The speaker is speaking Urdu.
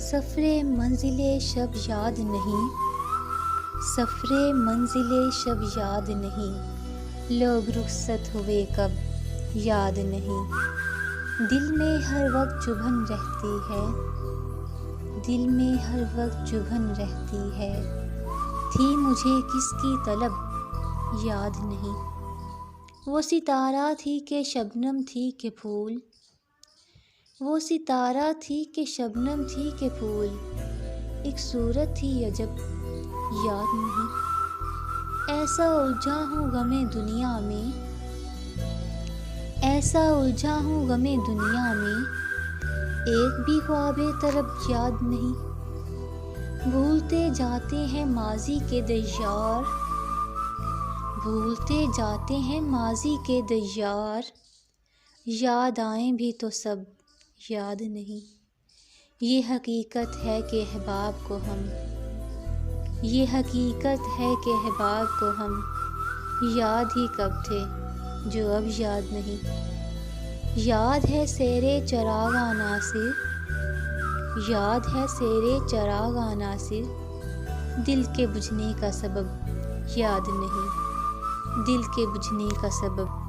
سفر منزل شب یاد نہیں، سفر منزل شب یاد نہیں، لوگ رخصت ہوئے کب یاد نہیں۔ دل میں ہر وقت چبھن رہتی ہے، دل میں ہر وقت چبھن رہتی ہے، تھی مجھے کس کی طلب یاد نہیں۔ وہ ستارہ تھی کہ شبنم تھی کہ پھول، وہ ستارہ تھی کہ شبنم تھی کہ پھول، ایک صورت تھی عجب یاد نہیں۔ ایسا الجھا ہوں غم دنیا میں، ایسا الجھا ہوں غم دنیا میں، ایک بھی خواب طرب یاد نہیں۔ بھولتے جاتے ہیں ماضی کے دیار، بھولتے جاتے ہیں ماضی کے دیار، یاد آئیں بھی تو سب یاد نہیں۔ یہ حقیقت ہے کہ احباب کو ہم، یہ حقیقت ہے کہ احباب کو ہم یاد ہی کب تھے جو اب یاد نہیں۔ یاد ہے سیر چراغ عناصر، یاد ہے سیر چراغ عناصر، دل کے بجھنے کا سبب یاد نہیں، دل کے بجھنے کا سبب